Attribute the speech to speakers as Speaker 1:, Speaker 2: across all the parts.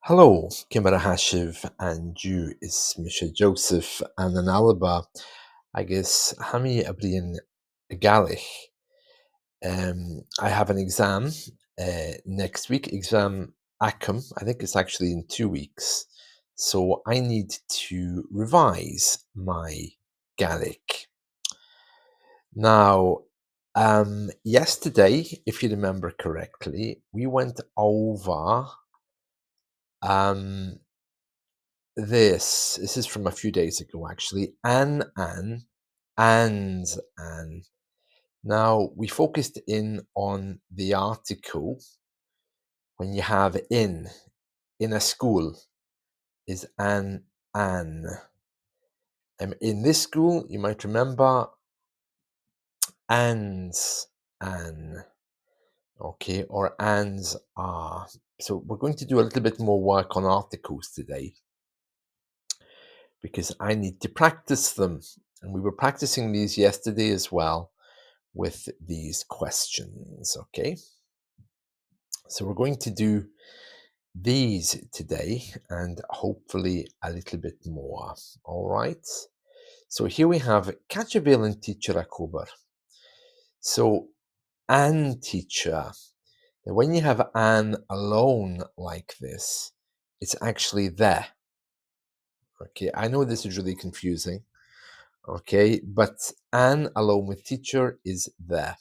Speaker 1: Hello, Kimara Hashiv and Jew is Misha Joseph and an Alaba. I guess Hami Abrian Galich. I have an exam next week, exam Akum. I think it's actually in 2 weeks. So I need to revise my Gaelic. Now, yesterday, if you remember correctly, we went over um, this is from a few days ago, actually. And. Now, we focused in on the article when you have in a school is an. In this school, you might remember ands, an, okay, or ands are. So we're going to do a little bit more work on articles today because I need to practice them. And we were practicing these yesterday as well with these questions, okay? So we're going to do these today and hopefully a little bit more. All right. So here we have Kajabil and teacher Akobar. So an teacher. Now when you have an alone like this, it's actually there. Okay, I know this is really confusing. Okay, but an alone with teacher is there.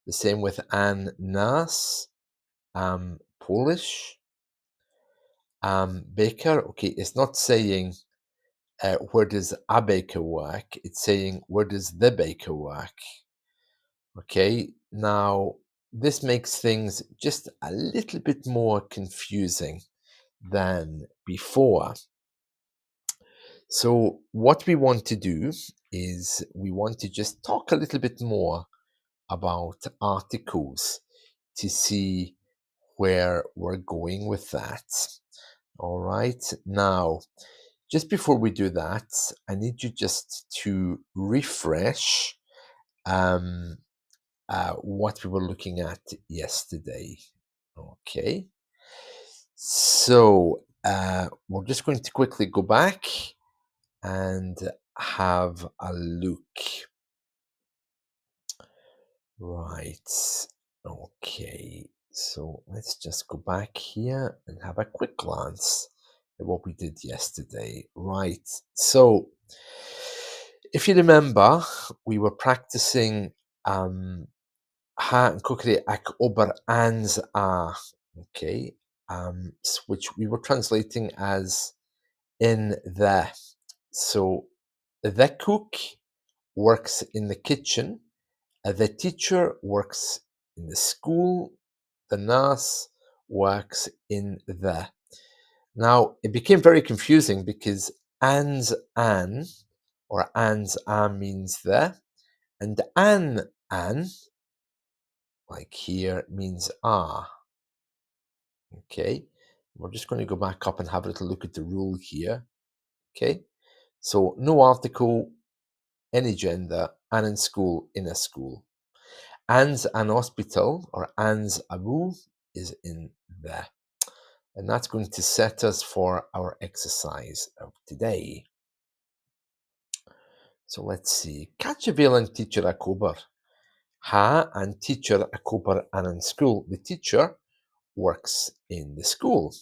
Speaker 1: The same with an nurse, Polish, baker. Okay, it's not saying where does a baker work? It's saying where does the baker work? Okay, now this makes things just a little bit more confusing than before. So, what we want to do is we want to just talk a little bit more about articles to see where we're going with that. All right, now just before we do that, I need you just to refresh um, what we were looking at yesterday. Okay, so we're just going to quickly go back and have a look. Right, okay, so let's just go back here and have a quick glance at what we did yesterday. Right, so if you remember, we were practicing ha and kukri ak ober ans a, okay, which we were translating as in the. So the cook works in the kitchen, the teacher works in the school, the nurse works in the. Now it became very confusing because ans an or ans a means the, and an like here means ah. Okay, we're just going to go back up and have a little look at the rule here. Okay, so no article, any gender, and in school, in a school. An's an hospital or An's abu is in there. And that's going to set us for our exercise of today. So let's see. Catchabil and teacher Akobar. Ha and teacher Akobar and in school. The teacher works in the school.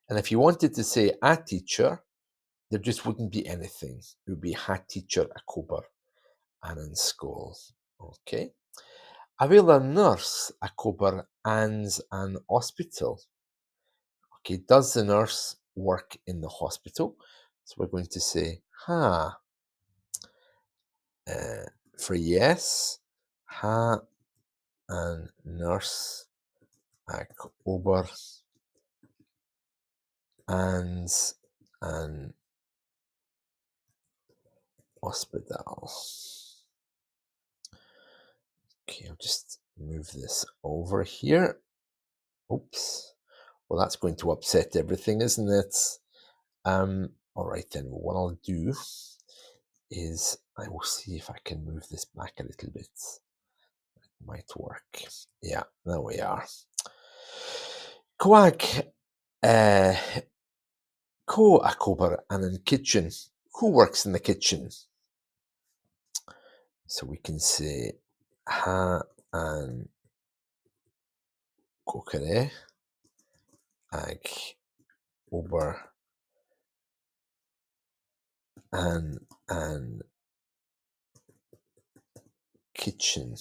Speaker 1: And if you wanted to say a teacher, there just wouldn't be anything. It would be ha teacher Akobar and in school. Okay. Avil a nurse Akobar and an hospital. Okay, does the nurse work in the hospital? So we're going to say ha for yes. Ha and nurse ac ober and an hospital. Okay, I'll just move this over here. Oops. Well, that's going to upset everything, isn't it? All right then. What I'll do is I will see if I can move this back a little bit. Might work. Yeah, there we are. Quack Uh, Co a cober and in kitchen. Who works in the kitchen? So we can say ha an cookery ag ober an kitchen.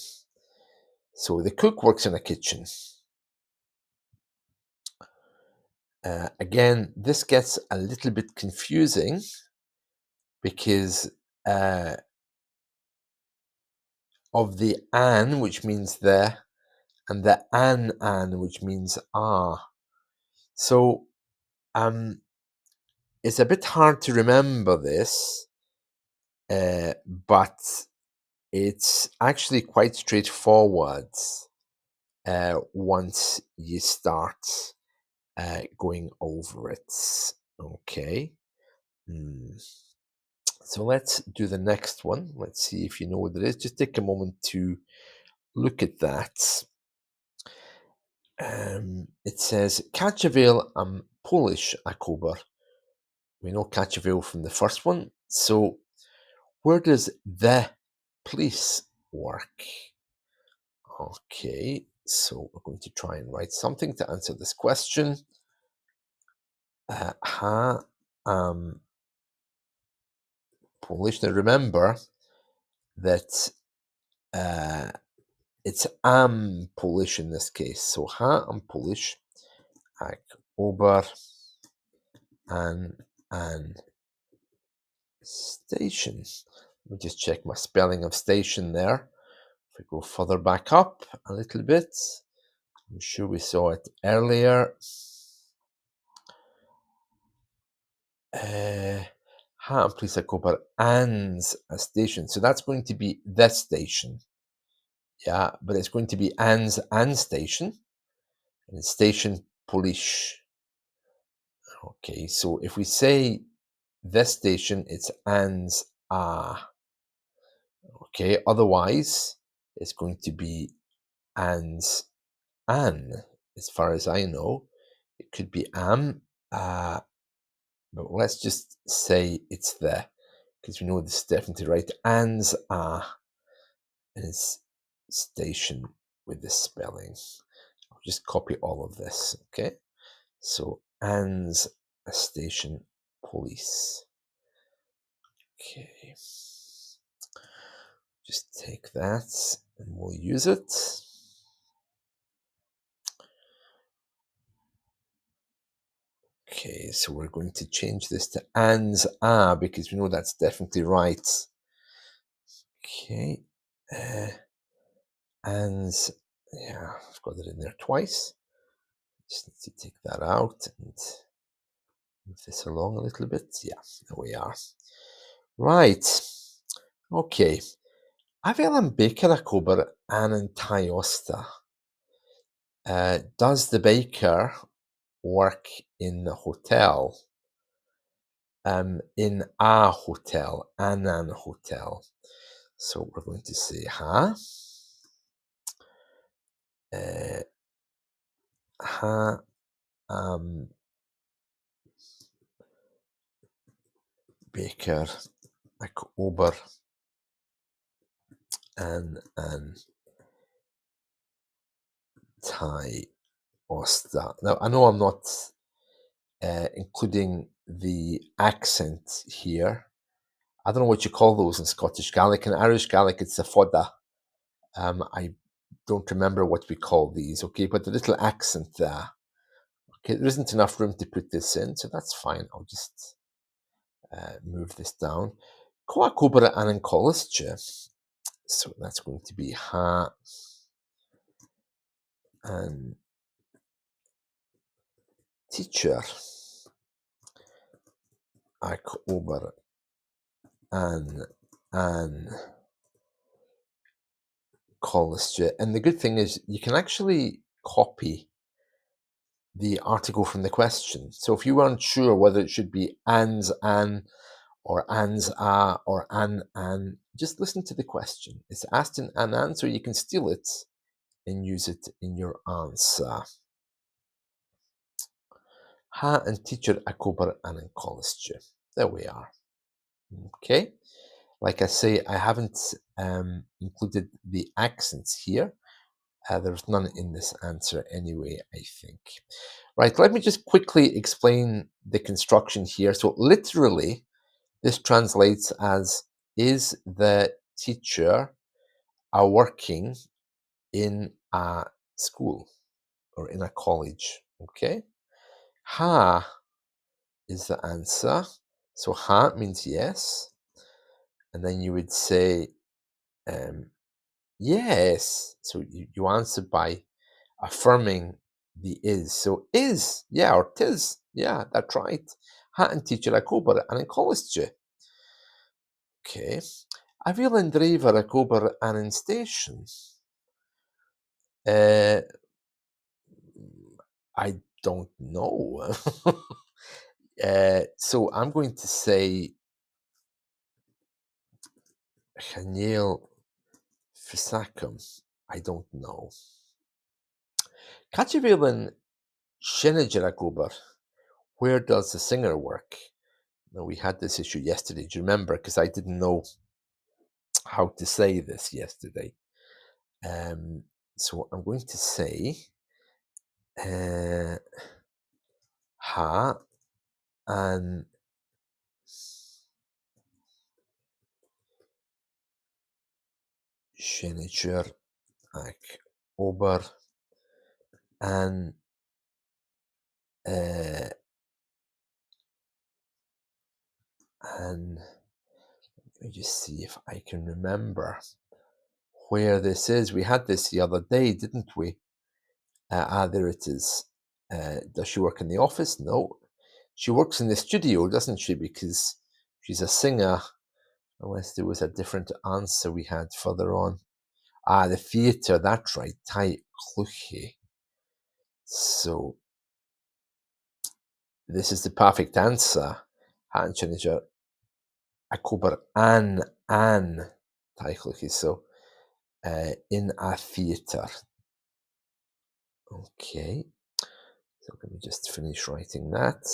Speaker 1: So the cook works in a kitchen. Again, this gets a little bit confusing because uh, of the an, which means the, and the an, which means ah. So it's a bit hard to remember this, but it's actually quite straightforward once you start going over it. Okay. Hmm. So let's do the next one. Let's see if you know what it is. Just take a moment to look at that. It says Kachavale Polish Akober. We know Kachavale from the first one. So where does the police work? Okay, so we're going to try and write something to answer this question. Ha Polish. Now remember that uh, it's am Polish in this case. So ha am Polish. Ag ober an station. Let me just check my spelling of station there. If we go further back up a little bit, I'm sure we saw it earlier. Ha and please go over an's a station. So that's going to be the station. Yeah, but it's going to be an's an station. And it's station Polish. Okay, so if we say this station, it's an's a. Okay, otherwise it's going to be an's an, as far as I know. It could be am, but let's just say it's the, because we know this is definitely right. An's a, and it's station with the spelling. I'll just copy all of this, okay? So Anne's a station police. Okay. Just take that and we'll use it. Okay, so we're going to change this to Anne's a because we know that's definitely right. Okay. Anne's, yeah, I've got it in there twice. Just need to take that out and move this along a little bit. Yeah, there we are. Right. Okay. Avel baker ac ober an taiosta. Does the baker work in the hotel? In a hotel, an hotel. So we're going to say ha. Ha baker ac ober an tai osta. Now I know I'm not including the accent here. I don't know what you call those in Scottish Gaelic. In Irish Gaelic, it's a fodda. I don't remember what we call these, okay, but the little accent there. Okay, there isn't enough room to put this in, so that's fine. I'll just move this down. Koa cobra an so that's going to be ha and teacher. Ac ober an college. And the good thing is you can actually copy the article from the question. So if you weren't sure whether it should be an's an or an's a or an, just listen to the question. It's asked in an, so you can steal it and use it in your answer. Ha and teacher a gobar an college. There we are. Okay. Like I say, I haven't included the accents here. There's none in this answer anyway, I think. Right, let me just quickly explain the construction here. So literally, this translates as, is the teacher working in a school or in a college? Okay. Ha is the answer. So ha means yes. And then you would say, um, yes. So you answer by affirming the is. So is, yeah, or tis, yeah, that's right. Ha and teacher a gobar and in college. Okay. A bhíonn dríomhar a gobar an station. Uh, I don't know. So I'm going to say Chanel Fisacum. I don't know. Catch a bhíonn Shiniger a gobar. Where does the singer work? Now, we had this issue yesterday. Do you remember? Because I didn't know how to say this yesterday. Um, so I'm going to say uh, ha and Shiniger ac ober and uh, and let me just see if I can remember where this is. We had this the other day, didn't we? There it is. Does she work in the office? No. She works in the studio, doesn't she? Because she's a singer, unless there was a different answer we had further on. The theatre, that's right. Tai Cluche. So this is the perfect answer. Hanchanager Akobar an Tai Cluche. So in a theatre. Okay. So let me just finish writing that.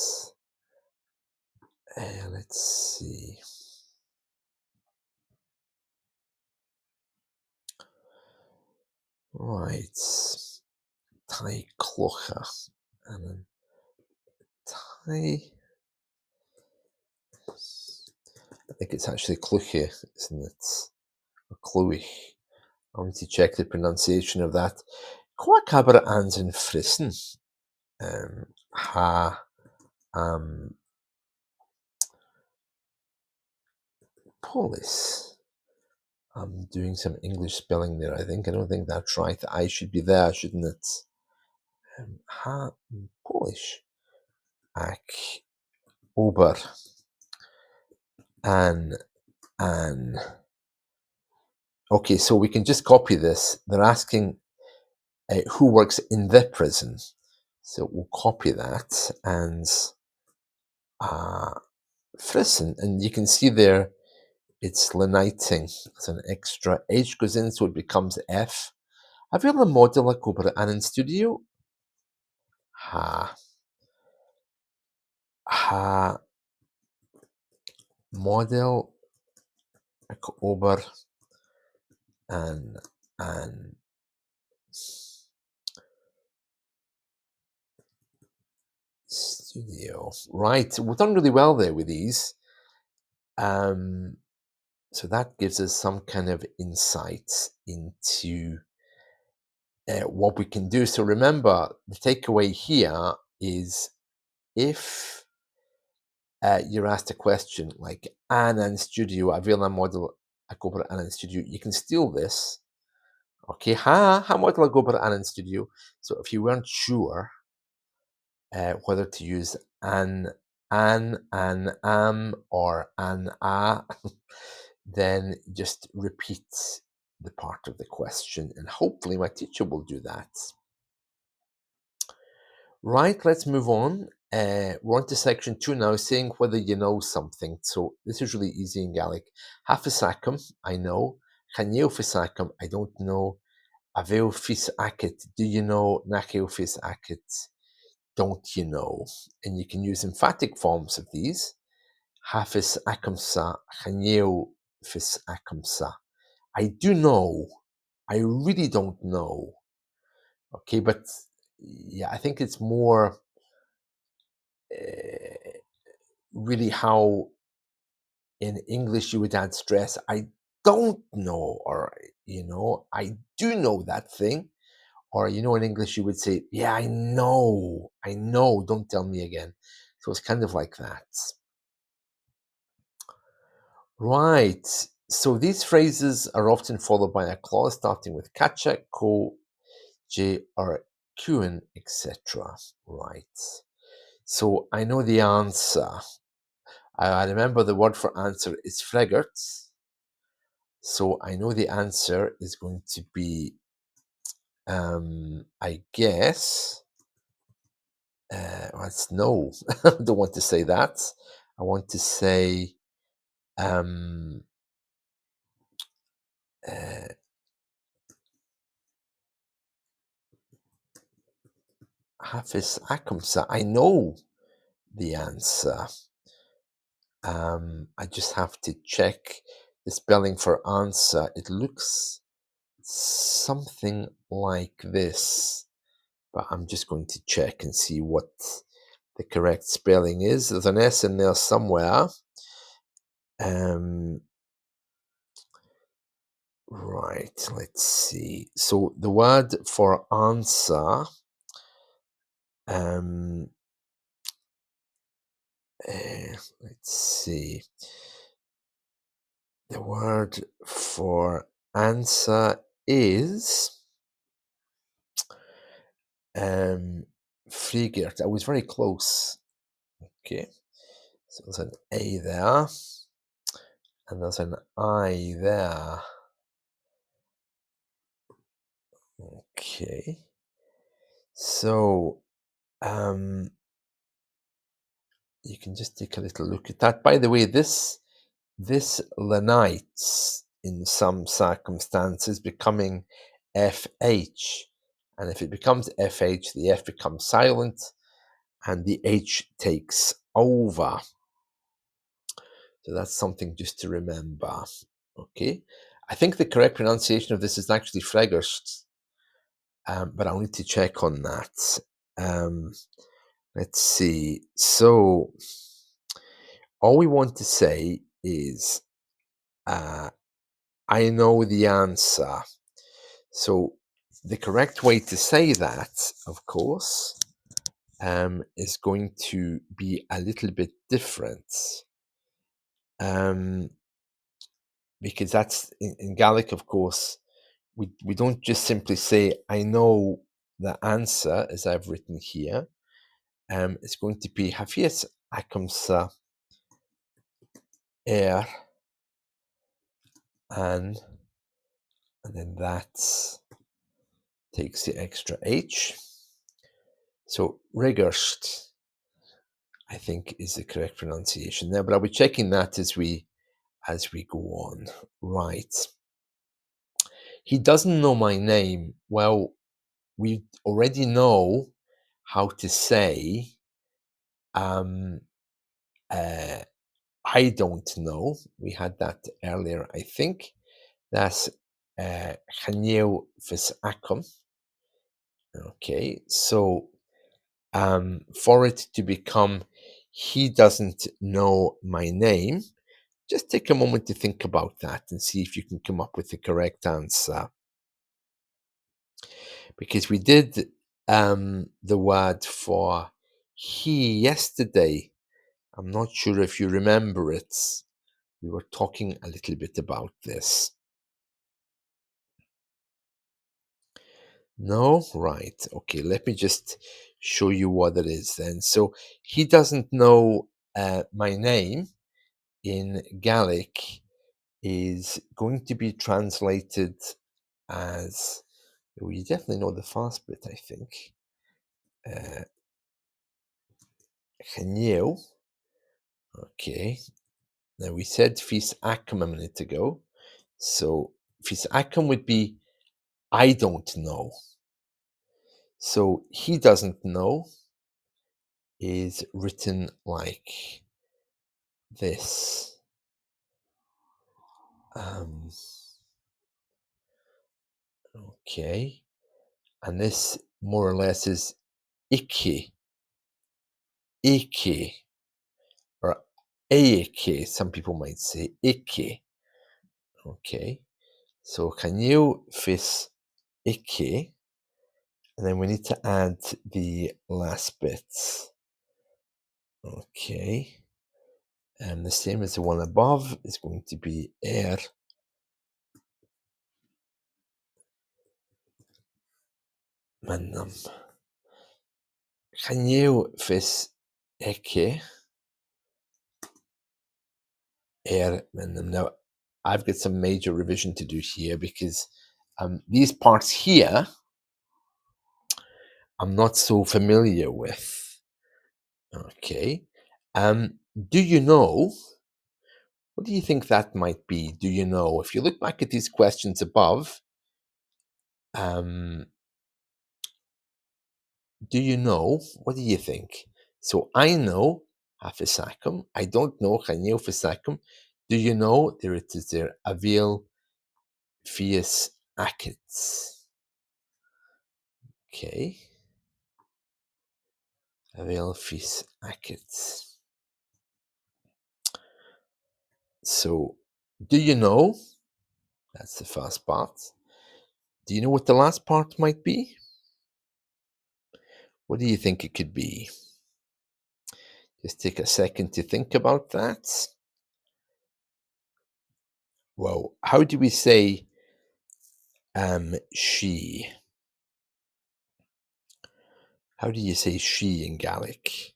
Speaker 1: Let's see. Right. Tai Clocha. And then Tai. I think it's actually Cluche, isn't it? Or Cluich. I want to check the pronunciation of that. Qua cabra ans in frissen. Ha polis. I'm doing some English spelling there, I think. I don't think that's right. I should be there, shouldn't it? Ha Polish. Ac ober an. Okay, so we can just copy this. They're asking who works in the prison. So we'll copy that and frissen. And you can see there it's leniting. So an extra H goes in, so it becomes F. Have you ever model over an studio? Ha. Ha. Model over an studio. Right. We've done really well there with these. So that gives us some kind of insight into what we can do. So remember, the takeaway here is if you're asked a question like Anan Studio, a Vila model a gobar Anan Studio, you can steal this. Okay, ha model a gobar Anan Studio. So if you weren't sure whether to use an am, or an a, then just repeat the part of the question, and hopefully my teacher will do that. Right, let's move on. We're on to section 2 now, saying whether you know something. So this is really easy in Gaelic. Hafisacum, I know. Channeofisacum, I don't know. Aveofis acet, do you know? Nacheofis acet, don't you know? And you can use emphatic forms of these. Hafis akamsa, chaneu fis akamsa. I do know. I really don't know. Okay, but yeah, I think it's more really how in English you would add stress. I don't know, or I do know that thing. Or in English you would say, yeah, I know, don't tell me again. So it's kind of like that. Right. So these phrases are often followed by a clause starting with catcha, ko, j, or qn, etc. Right. So I know the answer. I remember the word for answer is fregert. So I know the answer is going to be, I guess, well, it's no. I don't want to say that. I want to say, um, uh, Hafiz Akamsa. I know the answer. I just have to check the spelling for answer. It looks something like this, but I'm just going to check and see what the correct spelling is. There's an S in there somewhere. Um, right, let's see. So the word for answer, um, let's see. The word for answer is Frigert. I was very close. Okay, so there's an A there, and there's an I there. Okay, so you can just take a little look at that. By the way, this lenites in some circumstances becoming FH, and if it becomes FH, the F becomes silent, and the H takes over. So that's something just to remember. Okay, I think the correct pronunciation of this is actually Fregerst, but I'll need to check on that. Um, let's see. So all we want to say is, I know the answer. So the correct way to say that, of course, is going to be a little bit different. Because that's in Gaelic, of course, we don't just simply say, I know the answer, as I've written here. It's going to be Hafias Akamsa Er and then that takes the extra H. So Rigurst, I think, is the correct pronunciation there, but I'll be checking that as we go on. Right. He doesn't know my name. Well, we already know how to say uh, I don't know. We had that earlier, I think. That's Chaneu vis Akum. Okay, so for it to become he doesn't know my name, just take a moment to think about that and see if you can come up with the correct answer. Because we did the word for he yesterday. I'm not sure if you remember it. We were talking a little bit about this. No? Right. Okay, let me just show you what it is then. So he doesn't know my name in Gaelic is going to be translated as, well, you definitely know the first bit, I think. Chaneu. Okay. Now we said Fis Akam a minute ago. So Fis Akam would be I don't know. So he doesn't know. is written like this. Um, okay. And this more or less is Ike, Ike, or Eike. Some people might say Ike. Okay. So can you fis Ike? And then we need to add the last bits. Okay. And the same as the one above is going to be Minnam. Can you fis Ike? Minnam. Now, I've got some major revision to do here because these parts here I'm not so familiar with. Okay. Do you know? What do you think that might be? Do you know? If you look back at these questions above, um, do you know? What do you think? So I know Hafisacum. I don't know Chaneo. Do you know there it is there Avil Fius Acets? Okay. Avil Fius Acets. So do you know? That's the first part. Do you know what the last part might be? What do you think it could be? Just take a second to think about that. Well, how do we say she? How do you say she in Gaelic?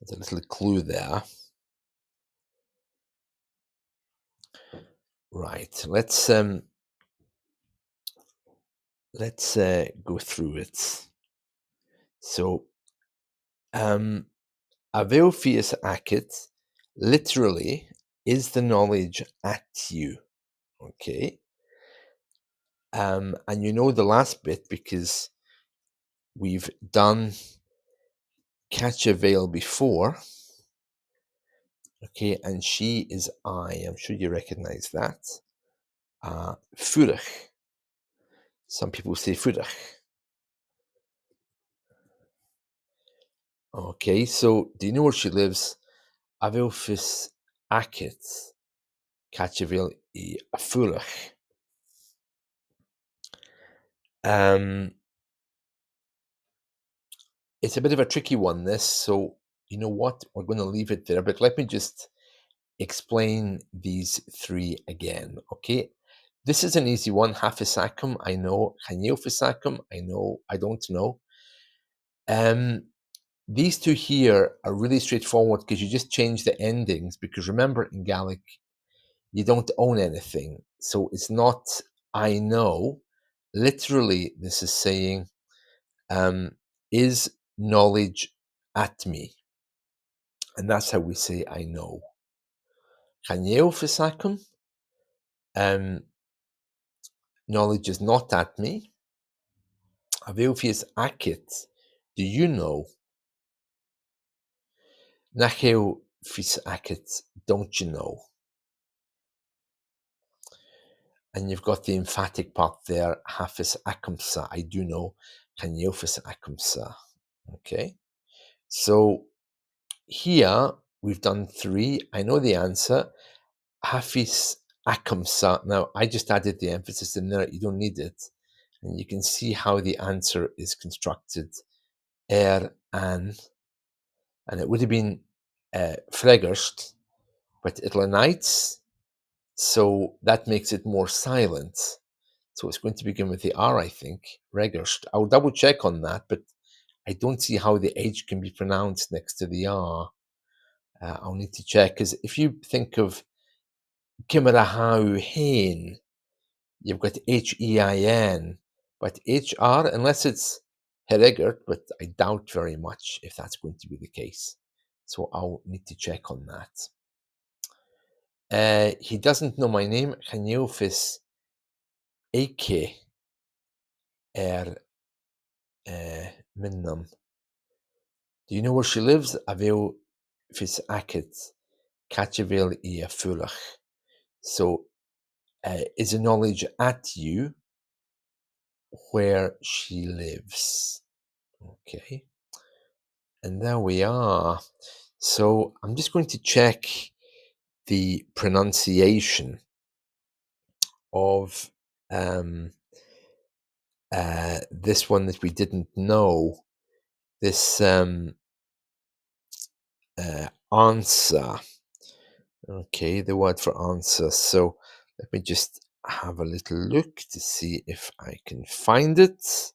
Speaker 1: There's a little clue there. Right. Let's go through it. So Aveofius Acet literally is the knowledge at you. Okay. And you know the last bit because we've done catch a veil before. Okay, and she is I. I'm sure you recognize that. Furich. Some people say Furich. Okay, so do you know where she lives? Avelfis Acet. Catcheville I Furich. It's a bit of a tricky one, this, so you know what? We're going to leave it there, but let me just explain these three again, okay? This is an easy one. Hafisacum, I know. Haniofisacum, I know. I don't know. These two here are really straightforward because you just change the endings. Because remember, in Gaelic, you don't own anything. So it's not I know. Literally, this is saying, is knowledge at me? And that's how we say I know. Haniofisacum, knowledge is not at me. Avelfius acit, do you know? Nacheo fis acit, don't you know? And you've got the emphatic part there, hafis acumsa, I do know, caniofis acumsa. Okay, so here we've done three. I know the answer, hafis acumsa. Now I just added the emphasis in there, you don't need it. And you can see how the answer is constructed. An, and it would have been fregerst, but Itlanites, so that makes it more silent. So it's going to begin with the R, I think, regerst. I'll double check on that, but I don't see how the H can be pronounced next to the R. I'll need to check, because if you think of Kimarahau Hain, you've got H-E-I-N, but H-R, unless it's Heregert, but I doubt very much if that's going to be the case. So I'll need to check on that. He doesn't know my name. Chaniofis Ake er Minnam. Do you know where she lives? A bhfuil fis acid Catcheville I a fulach. So, is the knowledge at you where she lives? Okay, and there we are. So I'm just going to check the pronunciation of um, this one that we didn't know. This answer. Okay, the word for answer. So let me just have a little look to see if I can find it.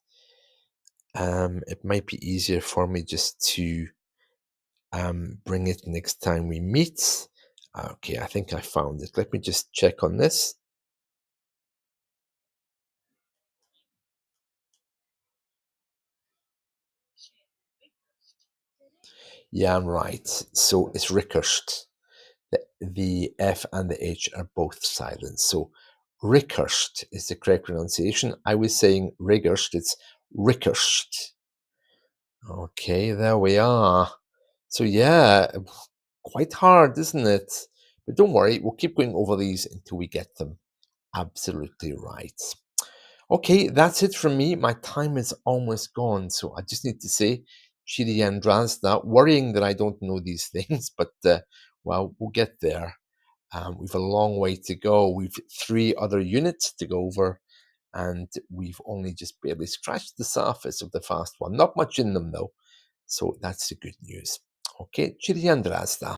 Speaker 1: It might be easier for me just to bring it next time we meet. Okay, I think I found it. Let me just check on this. Yeah, I'm right. So it's Rickersht. The F and the H are both silent. So Rickersht is the correct pronunciation. I was saying Riggersht, it's Rickersht. Okay, there we are. So yeah, quite hard, isn't it? But don't worry, we'll keep going over these until we get them absolutely right. Okay, that's it from me. My time is almost gone, so I just need to say, Chiri and Drazda, worrying that I don't know these things, but well, we'll get there. We've a long way to go. We've three other units to go over, and we've only just barely scratched the surface of the fast one. Not much in them, though, so that's the good news. Okay, Chiri and Drazda.